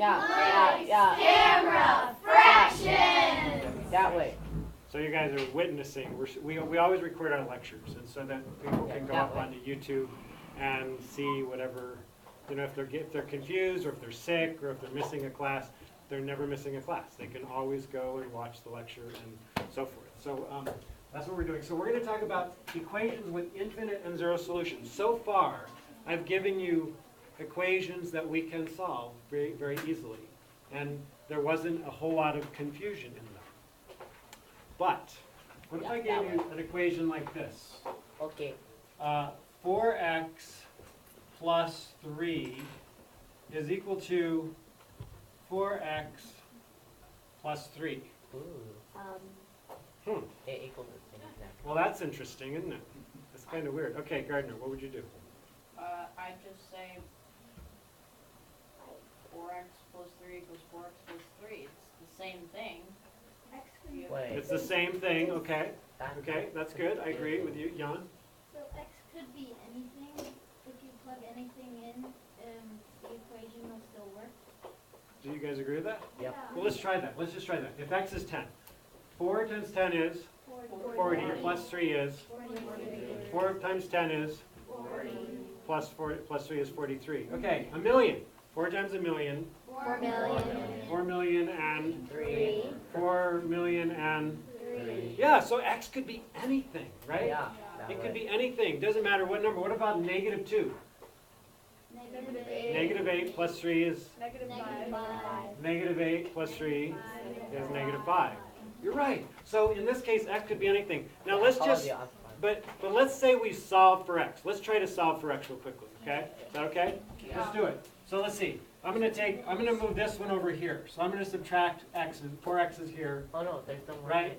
Yeah. Camera. Fraction. That way. So you guys are witnessing. We always record our lectures, and so that people can go up onto YouTube and see whatever, if they're confused or if they're sick or if they're missing a class. They're never missing a class. They can always go and watch the lecture and so forth. So that's what we're doing. So we're going to talk about equations with infinite and zero solutions. So far, I've given you equations that we can solve very, very easily. And there wasn't a whole lot of confusion in them. But what if I gave you an equation like this? Okay. 4x plus 3 is equal to 4x plus 3. Ooh. It equals the same exact. Well, that's interesting, isn't it? That's kind of weird. Okay, Gardner, what would you do? I just say 4x plus 3 equals 4x plus 3. It's the same thing. Wait. It's the same thing, okay. Okay, that's good. I agree with you, Jan. So x could be anything. If you plug anything in, the equation will still work. Do you guys agree with that? Yep. Well, let's try that. Let's just try that. If x is 10, 4 times 10 is 40, plus 3 is 4 times 10 is plus 3 is 43. Okay, a million. 4 times a million. 4 million. 4 million and 3. 4 million and 3. yeah. So x could be anything, right? Yeah. It could be anything. Doesn't matter what number. What about negative 2? Negative 8 plus 3 is Negative 5. negative 8 plus 3 is negative 5. You're right. So in this case, x could be anything. Now let's just, but let's say we solve for x. Let's try to solve for x real quickly, okay? Is that okay? Let's do it. So let's see. I'm going to move this one over here. So I'm going to subtract x's, 4 x's here, Oh no, there's no more right? X.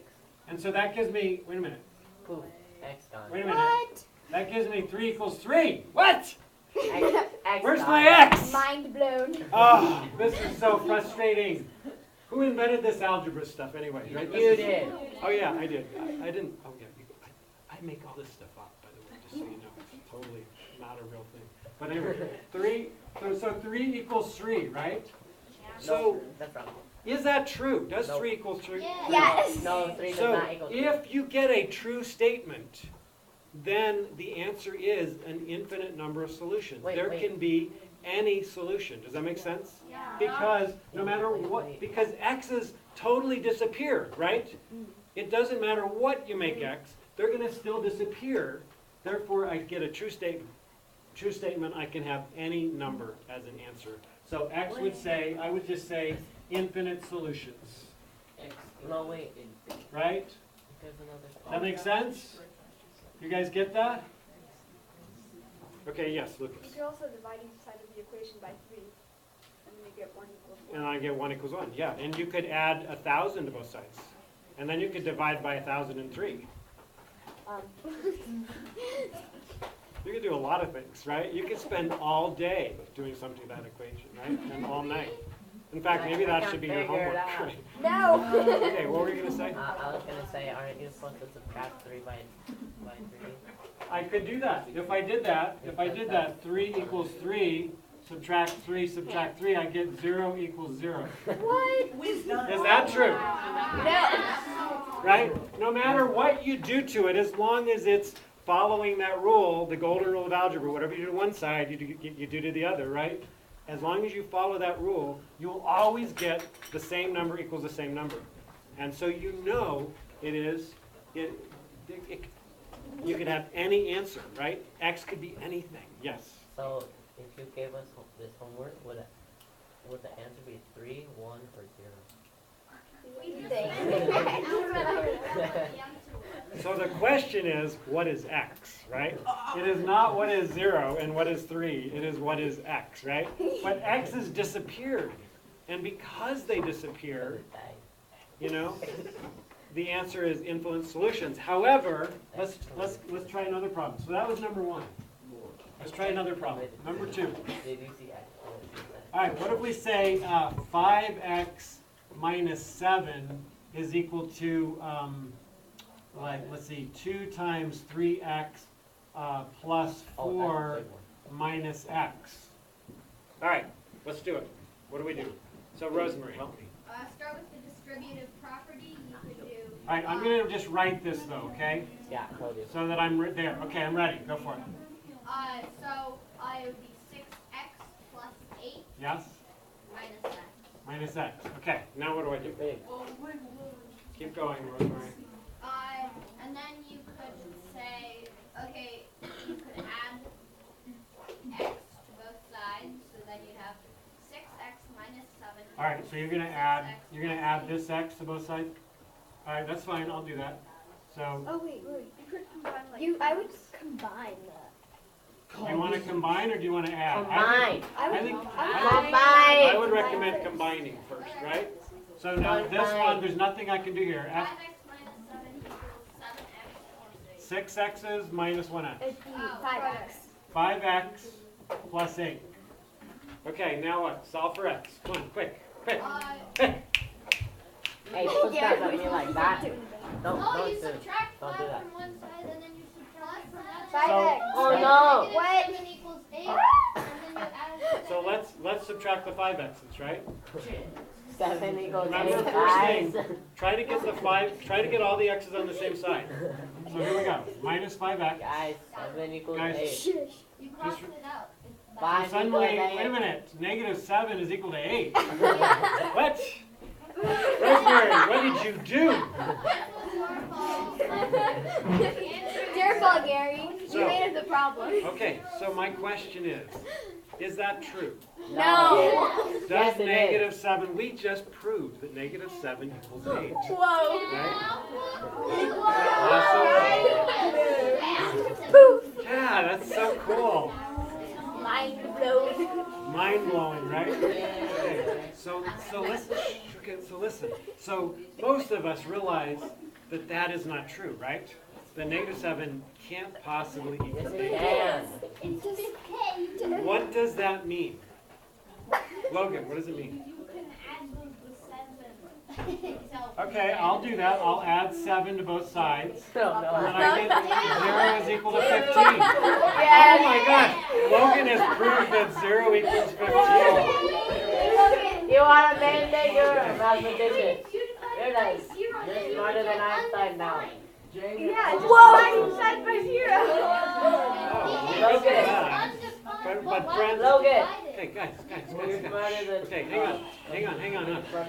And so that gives me, wait a minute. Poof. X gone. Wait a minute. That gives me 3 equals 3. What? X Where's gone. my x? Mind blown. Oh, this is so frustrating. Who invented this algebra stuff anyway? Right? This You is- did. Oh yeah, I did. I didn't. Oh yeah, I make all this stuff up, by the way, just so you know. It's totally not a real thing. But anyway, so 3 equals 3, right? So No, that's wrong. is that true? Does Nope. 3 equal 3? Yes. No, 3 does So not equal 3. if you get a true statement, then the answer is an infinite number of solutions. Wait, There wait. can be any solution. Does that make sense? Yeah. Because no matter Wait, what, wait. because x's totally disappear, right? It doesn't matter what you make x, they're going to still disappear. Therefore, I get a true statement. True statement, I can have any number as an answer. So x would say, I would just say infinite solutions, No, wait. right? There's another. Does that make sense? You guys get that? Okay, yes, Lucas. You can also divide each side of the equation by 3, and then you get 1 equals 1. And I get 1 equals 1, yeah. And you could add 1,000 to both sides. And then you could divide by 1,003. You could do a lot of things, right? You could spend all day doing something to that equation, right? And all night. In fact, maybe that should be your Figure it homework. out. Right? No! Okay, what were you going to say? I was gonna say, aren't you supposed to subtract 3 by 3? I could do that. If I did that, 3 equals 3, subtract 3, I get 0 equals 0. What? Is that true? No! Right? No matter what you do to it, as long as it's following that rule, the golden rule of algebra, whatever you do to one side, you do to the other, right? As long as you follow that rule, you'll always get the same number equals the same number. And so you know you could have any answer, right? X could be anything, yes. So, if you gave us this homework, would the answer be 3, 1, or 0? So the question is, what is x, right? It is not what is 0 and what is 3. It is what is x, right? But x's disappeared. And because they disappear, the answer is infinite solutions. However, let's try another problem. So that was number 1. Let's try another problem. Number 2. Did you see X? All right, what if we say 5x minus 7 is equal to, let's see, 2 times 3x plus 4 minus x. All right, let's do it. What do we do? So Rosemary, help me. Start with the distributive property. You could do. All right, I'm gonna just write this though, okay? Yeah, told you. So that I'm there. Okay, I'm ready. Go for it. So it would be 6x plus 8 Yes? minus x. Minus x. Okay, now what do I do? Big. Keep going, Rosemary. And then you could say, okay, you could add x to both sides, so then you'd have 6x minus 7. All right, so you're gonna add this x to both sides. All right, that's fine. I'll do that. So Oh, wait. You could combine like. I would combine that. do you want to combine or do you want to add? Combine. I would recommend combining first, right? So now this one, there's nothing I can do here. 5x minus 7 equals 7x plus 8. 6 x's minus 1x. It'd be Oh, 5x. 5x plus 8. Okay, now what? Solve for x. Come on, quick. Uh, Hey, don't start at me like that. Don't you do it. subtract Don't 5 do that. from one side, and then you subtract from that 5x. Oh no! What? 7 equals 8, and then you add So let's subtract the 5 x's, right? 7 equals Remember 8, first guys. thing, try to get all the x's on the same side. So here we go. Minus 5x. Guys, 7 equals Guys. 8. You cross it out. It's 5 So suddenly, equals wait a 8. minute. -7 is equal to 8. What? Rosemary, what did you do? your fault. It's your fault, Gary. So- You made it the problem. Okay, so my question is that true? No. Does Yes, it -7, we just proved that -7 equals 8. Whoa. Awesome. Yeah, that's so cool. Mind blown. Mind blowing, right? Okay, so listen. So most of us realize that that is not true, right? The -7 can't possibly Yes, equal it 8. can. It's just What does that mean? Logan, what does it mean? You can add those with 7. Okay, I'll do that. I'll add 7 to both sides. No, And no. I get 0 is equal to 15. Yes. Oh my gosh, Logan has proved that 0 equals 15. You want to mandate your mathematician? You're nice. You're smarter than Einstein now. Yeah, just combine side by 0. Logan. But friends, Logan. okay, guys. You're smarter than Okay, hang on.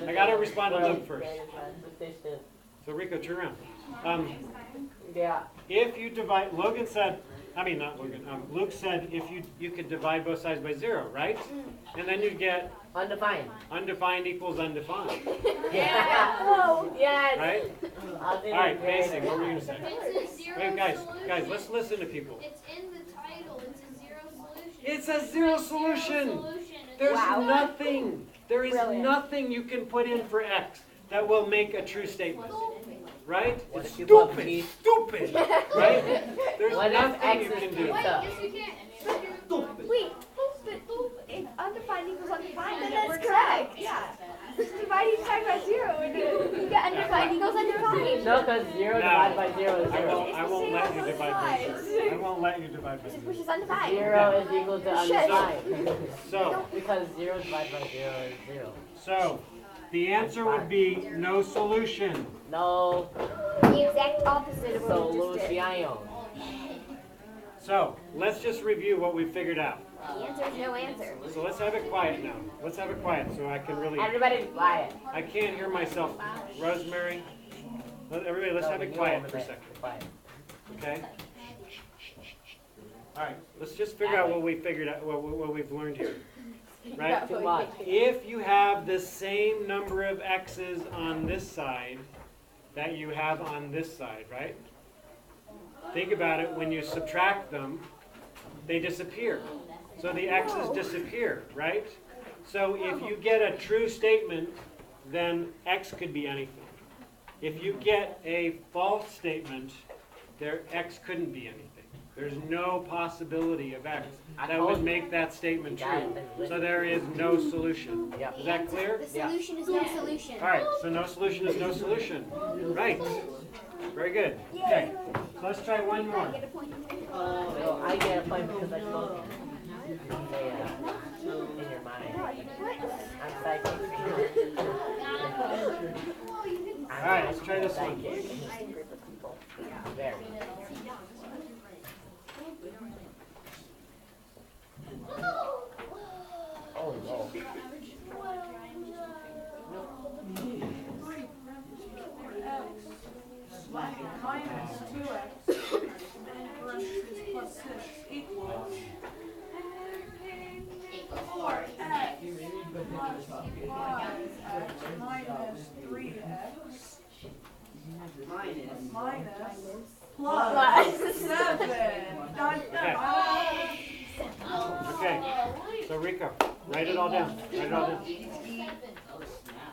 I gotta respond to Luke first. Mathematician. So Rico, turn around. Yeah. If you divide, Luke said, if you could divide both sides by 0, right? And then you get Undefined. undefined equals undefined, Yeah. Whoa. Yes. right? I'll do All right, it. basic. What were you gonna say? It's a 0 Wait, guys, solution. let's listen to people. It's in the title. It's a 0 solution. It's a 0 solution. There's nothing. There is Brilliant. nothing you can put in for x that will make a true statement, right? What It's if you put stupid, P? stupid, right? There's What if nothing X you is can P? do. Wait, yes, you can. Wait, but if undefined equals undefined, Then then it that's works correct. out. Yeah. Just divide each side by 0 and you get undefined equals undefined. No, because 0 divided by 0 is 0. I won't let you divide by 0. I won't let you divide by 0. Which is undefined. 0 is equal to undefined. So, Because 0 divided by 0 is 0. the answer would be no solution. No The exact opposite of what we just did. solution. So, let's just review what we figured out. The answer is no answer. So let's have it quiet now. Let's have it quiet so I can really, Everybody be quiet. I can't hear myself. Rosemary, everybody, let's have it quiet for a second, Quiet. okay? All right, let's just figure out what we figured out, what we've learned here, right? Too much. If you have the same number of x's on this side that you have on this side, right? Think about it, when you subtract them, they disappear. So the x's disappear, right? So if you get a true statement, then x could be anything. If you get a false statement, there x couldn't be anything. There's no possibility of x that would make that statement true. So there is no solution. Yep. Is that clear? The solution is no solution. All right, so no solution is no solution. Right. Very good. Okay, so let's try one more. Get a point. No, I get a point because I spoke. In your mind. I'm psychic. right, let's try this one. Very. Oh, no. Minus 2x parentheses plus 6 equals 4x plus 5x minus 3x minus plus 7. Done. Okay, so Rico, write it all down. Write it all down.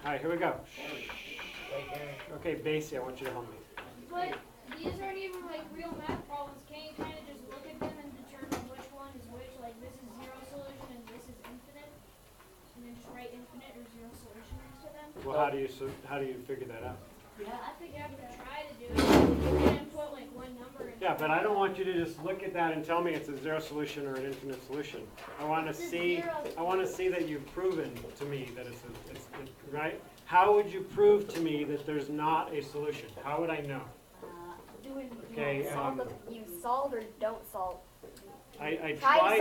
All right, here we go. Okay, Basie, I want you to help me. But these aren't even like real math problems. Can't you kind of just look at them and determine which one is which? Like this is zero solution and this is infinite, and then just write infinite or zero solution next to them. Well, how do you figure that out? I think I would try to do it. You can put like one number in. Yeah, but I don't want you to just look at that and tell me it's a zero solution or an infinite solution. I want to see that you've proven to me that it's right. How would you prove to me that there's not a solution? How would I know? Okay. You solve or don't solve. I Try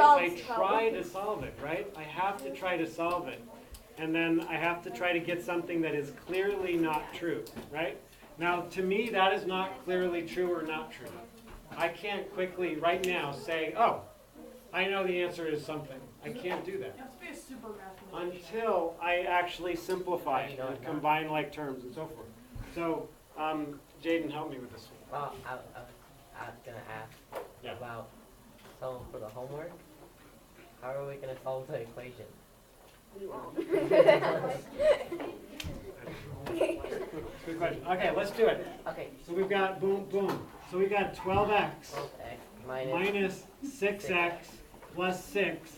try to solve it, right? I have to try to solve it. And then I have to try to get something that is clearly not true, right? Now, to me, that is not clearly true or not true. I can't quickly, right now, say, oh, I know the answer is something. I can't do that. You have to be a super mathematician. Until I actually simplify it and combine like terms and so forth. So, Jaden, help me with this one. Well, I was gonna ask Yeah. about, so for the homework, how are we gonna solve the equation? We won't. Good question. Okay, let's do it. Okay, So we've got, boom, boom. So we got 12x x minus minus 6x plus 6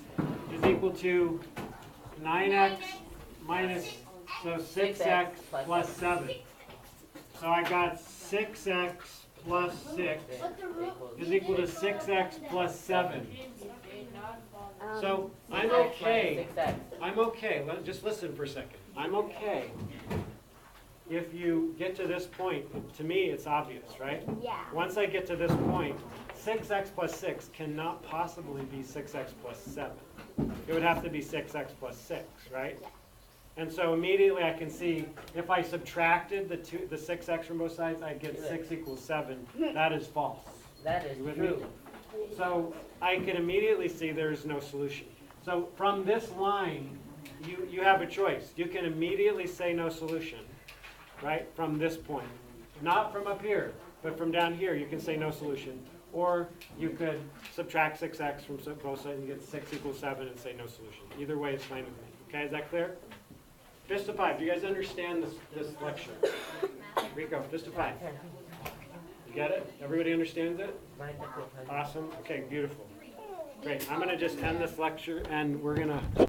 is equal to 9x minus, so 6x plus 7. So I got 6x plus 6 is equal to 6x plus 7. So I'm okay. 6x. I'm okay. Just listen for a second. I'm okay if you get to this point. To me, it's obvious, right? Yeah. Once I get to this point, 6x plus 6 cannot possibly be 6x plus 7. It would have to be 6x plus 6, right? And so immediately I can see if I subtracted the 6x from both sides, I'd get 6 equals 7. That is false. That is You with me? true. So I can immediately see there is no solution. So from this line, you have a choice. You can immediately say no solution, right, from this point. Not from up here, but from down here, you can say no solution. Or you could subtract 6x from both sides and get 6 equals 7 and say no solution. Either way is fine with me. Okay, is that clear? Fist to 5. Do you guys understand this lecture? Rico, fist to 5. You get it? Everybody understands it? Awesome. Okay, beautiful. Great. I'm going to just end this lecture and we're going to